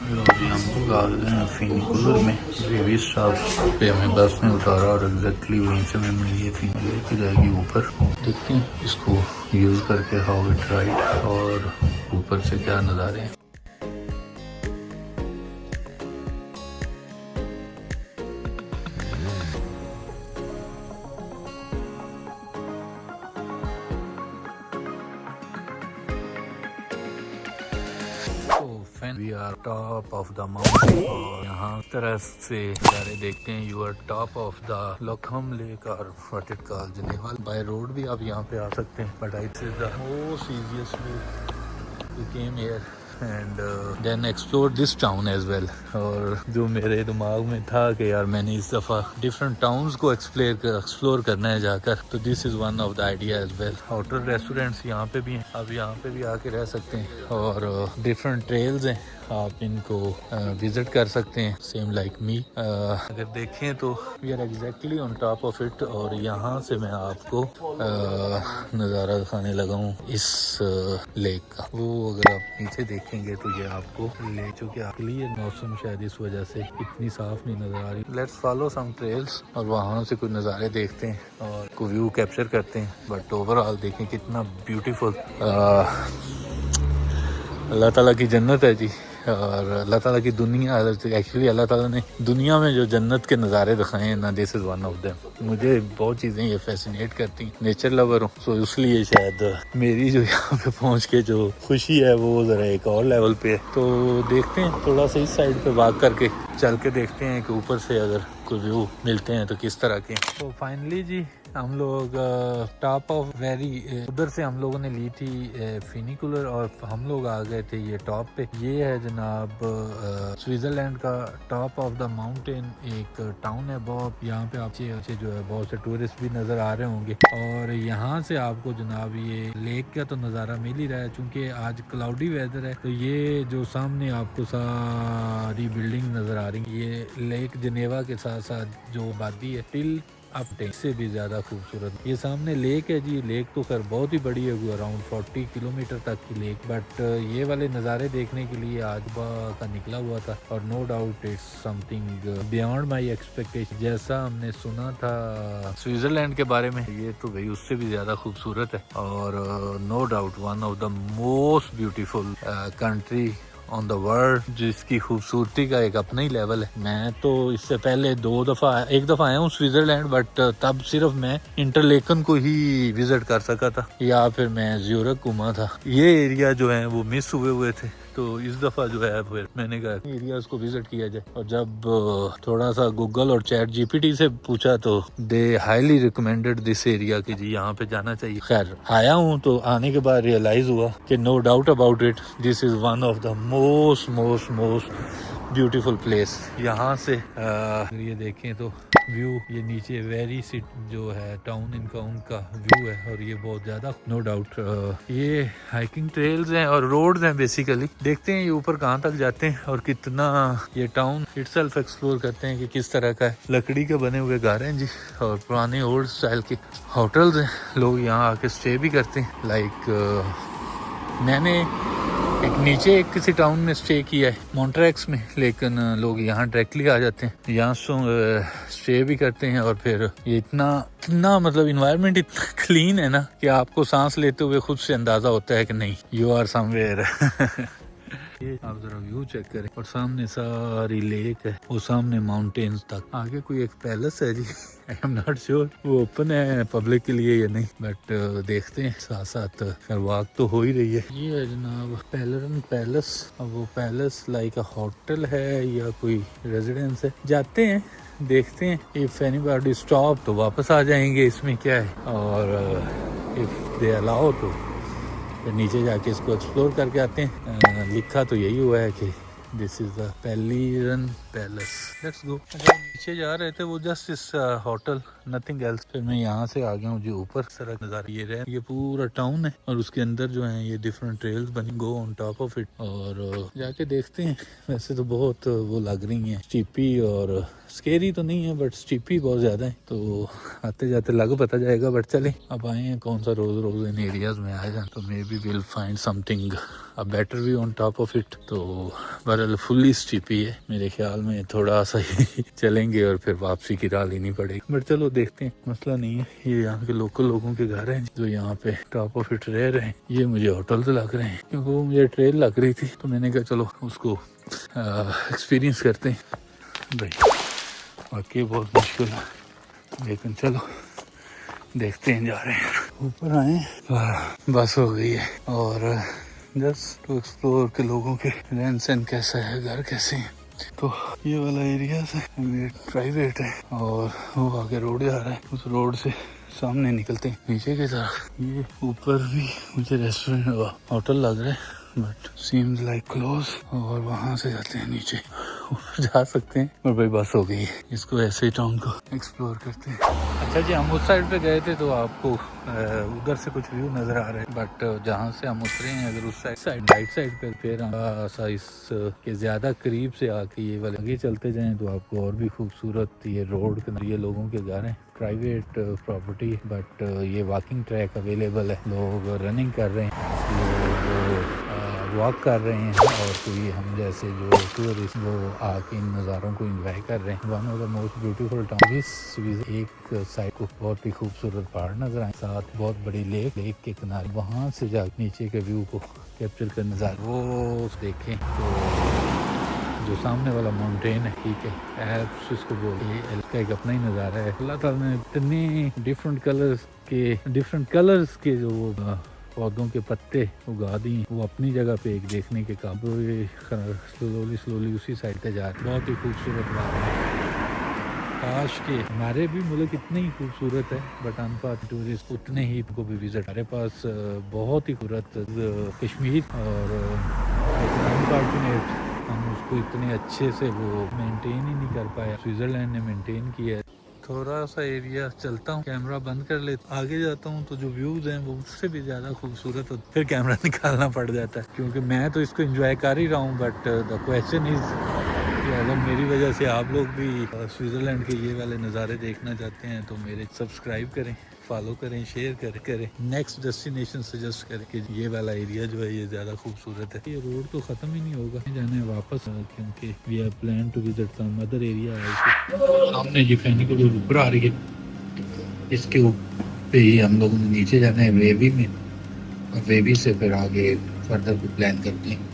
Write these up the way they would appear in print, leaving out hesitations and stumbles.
लो जी, हम लोग आ गए हैं फिनिकुलर में। वी स्टॉप पे हमें बस ने उतारा और एग्जैक्टली वहीं से हमें मिली है फिन लेके जाएगी ऊपर। देखते हैं इसको यूज़ करके हाउ इट राइट और ऊपर से क्या नज़ारे हैं। We are top of the mountain और यहाँ तरह से नज़ारे देखते हैं। You are top of the लखम लेक और व्हाट इट कॉल्ड जनेवाल। बाय रोड भी आप यहाँ पे आ सकते हैं, but it is the most easiest way to came here and then explore this town as well. और जो मेरे दिमाग में था कि यार मैंने इस दफ़ा डिफरेंट टाउन्स को एक्सप्लोर करना है जाकर, तो this is one of the idea as well. Hotel restaurants यहाँ पे भी हैं, आप यहाँ पे भी आके रह सकते हैं और डिफरेंट ट्रेल्स हैं, आप इनको विज़िट कर सकते हैं सेम लाइक मी। अगर देखें तो we are exactly on top of it और यहाँ से मैं आपको नज़ारा दिखाने लगा हूँ इस लेक का। वो अगर आप नीचे देखेंगे तो ये आपको लेक, चूँकि क्लियर मौसम शायद इस वजह से इतनी साफ नहीं नज़र आ रही। लेट्स फॉलो सम ट्रेल्स और वहाँ से कुछ नज़ारे देखते हैं और को व्यू कैप्चर करते हैं। बट ओवरऑल देखें कितना ब्यूटीफुल, अल्लाह ताला की जन्नत है जी। और अल्लाह ताला की दुनिया, एक्चुअली अल्लाह ताला ने दुनिया में जो जन्नत के नज़ारे दिखाए हैं ना, this is one of them. मुझे बहुत चीज़ें ये फैसिनेट करती हैं, नेचर लवर हूँ, सो इसलिए शायद मेरी जो यहाँ पे पहुँच के जो खुशी है वो ज़रा एक और लेवल पे है। तो देखते हैं थोड़ा सा इस साइड पे वॉक करके चल के देखते हैं कि ऊपर से अगर कोई व्यू मिलते हैं तो किस तरह के। तो फाइनली जी हम लोग टॉप ऑफ वेरी, उधर से हम लोगों ने ली थी फिनिकुलर और हम लोग आ गए थे ये टॉप पे। ये है जनाब स्विट्जरलैंड का टॉप ऑफ द माउंटेन एक टाउन है बहुत। यहाँ पे आपसे जो है बहुत से टूरिस्ट भी नज़र आ रहे होंगे और यहाँ से आपको जनाब ये लेक का तो नज़ारा मिल ही रहा है। चूँकि आज क्लाउडी वेदर है तो ये जो सामने आपको सारी बिल्डिंग नज़र आ रही है, ये लेक जनेवा के साथ साथ जो वादी है टिल अपटेक से भी ज़्यादा खूबसूरत। ये सामने लेक है जी, लेक तो खैर बहुत ही बड़ी है, अराउंड 40 किलोमीटर तक की लेक। बट ये वाले नज़ारे देखने के लिए आज का निकला हुआ था और no doubt it's something beyond my expectation. जैसा हमने सुना था स्विट्जरलैंड के बारे में, ये तो भाई उससे भी ज़्यादा खूबसूरत है और no doubt one of the most beautiful country on the world, जिसकी खूबसूरती का एक अपना ही लेवल है। मैं तो इससे पहले एक दफ़ा आया हूँ स्विट्जरलैंड, बट तब सिर्फ मैं इंटरलेकन को ही विजिट कर सका था या फिर मैं ज्यूरिख घूमा था। ये एरिया जो है वो मिस हुए थे, तो इस दफ़ा जो है फिर मैंने कहा एरियाज को विजिट किया जाए। और जब थोड़ा सा गूगल और चैट जीपीटी से पूछा तो दे हाईली रिकमेंडेड दिस एरिया कि जी यहाँ पे जाना चाहिए। खैर आया हूँ तो आने के बाद रियलाइज़ हुआ कि no doubt about it, this is one of the most beautiful place. यहाँ से ये देखें तो व्यू, ये नीचे वेरी सिट जो है टाउन इनका उनका व्यू है और ये बहुत ज़्यादा नो डाउट ये हाइकिंग ट्रेल्स हैं और रोड्स हैं बेसिकली। देखते हैं ये ऊपर कहाँ तक जाते हैं और कितना ये टाउन इटसेल्फ एक्सप्लोर करते हैं कि किस तरह का है। लकड़ी के बने हुए घर हैं जी और पुराने ओल्ड स्टाइल के होटल्स हैं, लोग यहाँ आके स्टे भी करते हैं। लाइक मैंने नीचे किसी टाउन में स्टे किया है मॉन्ट्रेक्स में, लेकिन लोग यहाँ डायरेक्टली आ जाते हैं, यहाँ स्टे भी करते हैं और फिर ये इतना मतलब इन्वायरमेंट इतना क्लीन है ना कि आपको सांस लेते हुए खुद से अंदाजा होता है कि नहीं यू आर समवेयर। ये आप जरा व्यू चेक करें और सामने सारी लेक है, वो सामने माउंटेन्स तक। आगे कोई एक पैलेस है जी, आई एम नॉट श्योर वो ओपन है पब्लिक के लिए या नहीं, बट देखते हैं। साथ साथ वॉक तो हो ही रही है। ये है जनाब पेलरन पैलेस। अब वो पैलेस लाइक अ होटल है या कोई रेजिडेंस है, जाते हैं देखते हैं। इफ एनीबॉडी स्टॉप तो वापस आ जाएंगे, इसमें क्या है, और इफ दे अलाउ तो फिर नीचे जाके इसको एक्सप्लोर करके आते हैं। लिखा तो यही हुआ है कि दिस इज द पेलिरन पैलेस। Let's go. नीचे जा रहे थे वो जस्ट इस होटल नथिंग एल्स। फिर मैं यहाँ से आ गया हूँ जो ऊपर सड़क नज़ारा ये रहा, ये पूरा टाउन है और उसके अंदर जो है ये डिफरेंट ट्रेल्स बनी, go on top of it और जाके देखते हैं। वैसे तो बहुत वो लग रही हैं स्टीपी और स्केरी तो नहीं है बट स्टीपी बहुत ज़्यादा है, तो आते जाते लग पता जाएगा। बट चले अब आए हैं, कौन सा रोज़ रोज़ इन एरियाज में आ जाए, तो may be will find something a better view on top of it. तो बहरहाल फुल्ली स्टीपी है, मेरे ख्याल में थोड़ा सा ही चलेंगे और फिर वापसी की राह लेनी पड़ेगी। बट चलो देखते हैं, मसला नहीं है। ये यहाँ के लोकल लोगों के घर हैं जो यहाँ पे टॉप ऑफ इट रह रहे हैं। ये मुझे होटल से लग रहे हैं क्योंकि वो मुझे ट्रेल लग रही थी, तो मैंने कहा चलो उसको एक्सपीरियंस करते हैं। भाई वाकई बहुत मुश्किल है, लेकिन चलो देखते हैं, जा रहे हैं। ऊपर आए, बस हो गई है और जस्ट टू एक्सप्लोर के लोगों के रहन सहन कैसा है, घर कैसे हैं। तो ये वाला एरिया है, ये प्राइवेट है और वो आगे रोड जा रहा है, उस रोड से सामने निकलते हैं नीचे की तरफ। ये ऊपर भी मुझे रेस्टोरेंट होटल लग रहा है बट सीम्स लाइक क्लोज, और वहाँ से जाते हैं नीचे, ऊपर जा सकते हैं। और भाई बस हो गई, इसको ऐसे ही टाउन को एक्सप्लोर करते हैं। अच्छा जी, हम उस साइड पे गए थे तो आपको उधर से कुछ व्यू नज़र आ रहे हैं, बट जहाँ से हम उतरे हैं अगर उस साइड राइट साइड पे फिर ऐसा इसके ज़्यादा करीब से आके ये वाले आगे चलते जाएँ तो आपको और भी खूबसूरत ये रोड के ये लोगों के घर हैं, प्राइवेट प्रॉपर्टी बट ये वॉकिंग ट्रैक अवेलेबल है, लोग रनिंग कर रहे हैं, लोग वॉक कर रहे हैं और कोई हम जैसे जो टूरिस्ट वो आके इन नज़ारों को एंजॉय कर रहे हैं। One of the most beautiful town. एक साइड को बहुत ही खूबसूरत पहाड़ नजर आए, साथ बहुत बड़ी लेक के किनारे, वहाँ से जाके नीचे के व्यू को कैप्चर कर नज़ारा वो देखें तो जो सामने वाला माउंटेन है, ठीक है, एल्प्स इसको बोलते हैं, इसका एक अपना ही नज़ारा है। अल्लाह ताला ने इतने डिफरेंट कलर्स के जो पौधों के पत्ते उगा दिए, वो अपनी जगह पे एक देखने के काबिल। स्लोली उसी साइड पे जा रहे, बहुत ही खूबसूरत बात है। काश के हमारे भी मुल्क इतने ही खूबसूरत है बट अनफॉर्चुनेट टूरिस्ट उतने ही को भी विजिट। हमारे पास बहुत ही खूबसूरत कश्मीर और अनफॉर्चुनेट हम उसको इतने अच्छे से वो मेंटेन ही नहीं कर पाया। स्विट्जरलैंड ने मेंटेन किया है। थोड़ा सा एरिया चलता हूँ, कैमरा बंद कर लेता, आगे जाता हूँ तो जो व्यूज हैं वो उससे भी ज़्यादा खूबसूरत होता है, फिर कैमरा निकालना पड़ जाता है क्योंकि मैं तो इसको एंजॉय कर ही रहा हूँ। बट द क्वेश्चन इज़ कि अगर मेरी वजह से आप लोग भी स्विट्ज़रलैंड के ये वाले नज़ारे देखना चाहते हैं तो मेरे सब्सक्राइब करें, फॉलो करें, शेयर करें, नेक्स्ट डेस्टिनेशन सजेस्ट करें कि ये वाला एरिया जो है ये ज़्यादा खूबसूरत है। ये रोड तो ख़त्म ही नहीं होगा, जाना है वापस क्योंकि we have plan to visit some other area. सामने ये फैनी को ऊपर आ रही है, इसके ऊपर ही हम लोगों ने नीचे जाना है वेवी में, और वेवी से फिर आगे फर्दर भी प्लान करते हैं।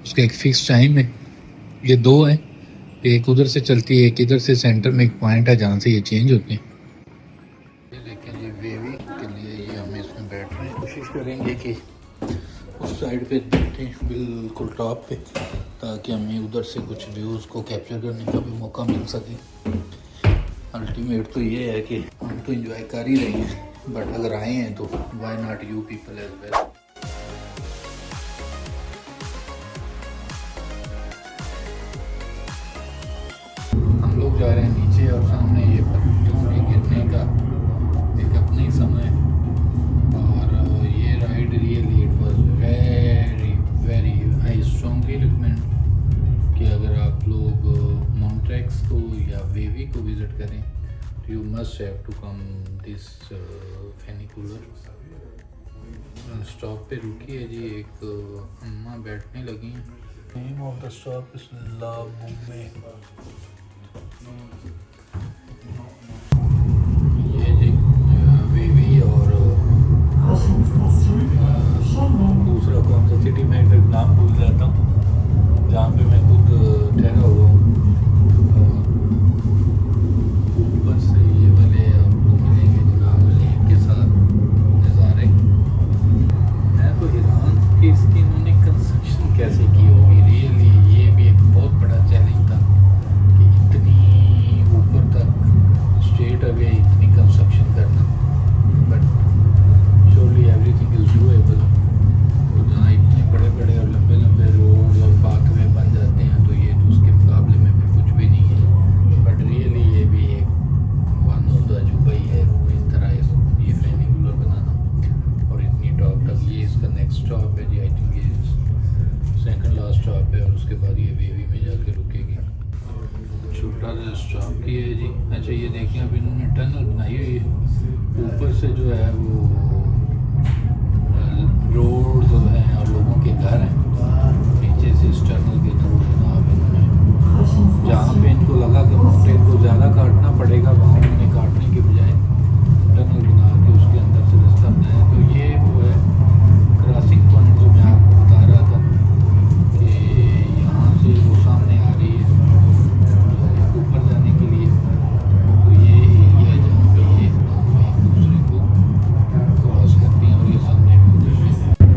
उसका एक फिक्स टाइम है, ये दो है, एक उधर से चलती है, एक इधर से, सेंटर में एक पॉइंट है जहाँ से ये चेंज होते हैं। लेकिन ये वेवी के लिए ये हम इसमें बैठ रहे हैं, कोशिश करेंगे कि उस साइड पे बैठे बिल्कुल टॉप पे, ताकि हमें उधर से कुछ व्यूज़ को कैप्चर करने का भी मौका मिल सके। अल्टीमेट तो ये है कि हम तो एंजॉय कर ही रहे हैं बट अगर आए हैं तो why not you people as well. लोग जा रहे हैं नीचे और सामने ये पत्तियों के गिरने का एक अपना ही समय, और ये ride really it was very I strongly recommend कि अगर आप लोग माउंटेक्स को या वेवी को विज़िट करें तो you must have to come this funicular. Stop पे रुकी है जी, एक अम्मा बैठने लगी हैं। Name of the stop is ला बुम्बे। ये जी वेवी और दूसरा कौन सा सिटी में एक नाम भूल जाता हूँ जहाँ पे मैं खुद ठहरा हुआ हूँ। ऊपर से ये वाले आपको मिलेंगे जनाब लेक के साथ नज़ारे। मैं तो हैरान कि इसकी इन्होंने कंस्ट्रक्शन कैसे की होगी। रियली ये भी एक बहुत बड़ा चैलेंज था कि इतनी अच्छा ये देखें अब इन्होंने टनल बनाई हुई है ऊपर से जो है वो रोड जो है और लोगों के घर हैं नीचे से इस टनल के थ्रू जनाब इन्होंने जहाँ पे इनको लगा कि माउंटेन को ज़्यादा काटना पड़ेगा वहाँ उन्होंने काटने के बजाय टनल बना के उसके अंदर से रास्ता बनाया। तो ये वो है क्रॉसिंग पॉइंट जो मैं आपको बता रहा था कि यहाँ से वो सामने आ रही है ऊपर जाने के लिए। तो ये एरिया है जहाँ पे ये दोनों एक दूसरे को क्रॉस करती हैं और ये सामने भी उधर है।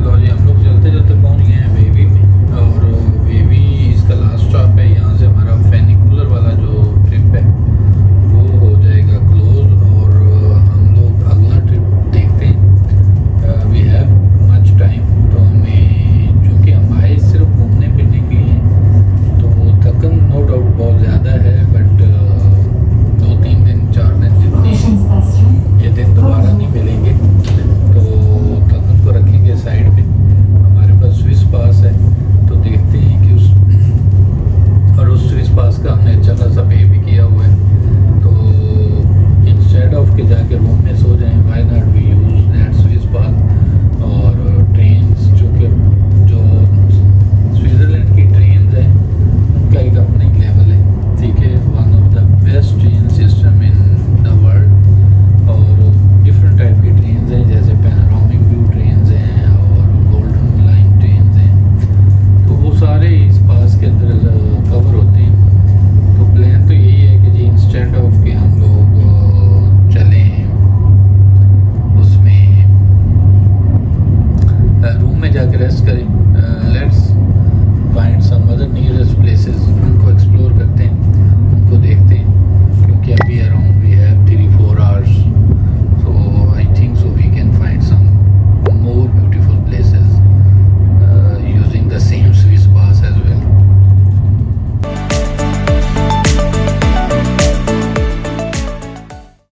लो जी हम लोग चलते चलते पहुँच गए हैं वेवी में और वेवी इसका लास्ट स्टॉप है। यहाँ से हमारा फेनिकुलर वाला जो ट्रिप है वो हो जाएगा क्लोज और हम लोग अगला ट्रिप देखते हैं। वी हैव मच टाइम तो हमें चूँकि हम आए सिर्फ घूमने फिरने के लिए तो थकन नो डाउट बहुत ज़्यादा है बट 2-3 दिन 4 दिन जितनी ये दिन दोबारा नहीं मिलेंगे तो थकन को रखेंगे साइड पे। हमारे पास स्विस पास है तो देखते हैं कि उस स्विस पास का हमने अच्छा खासा पे भी किया हुआ है तो इंस्टेड ऑफ के जाके रूम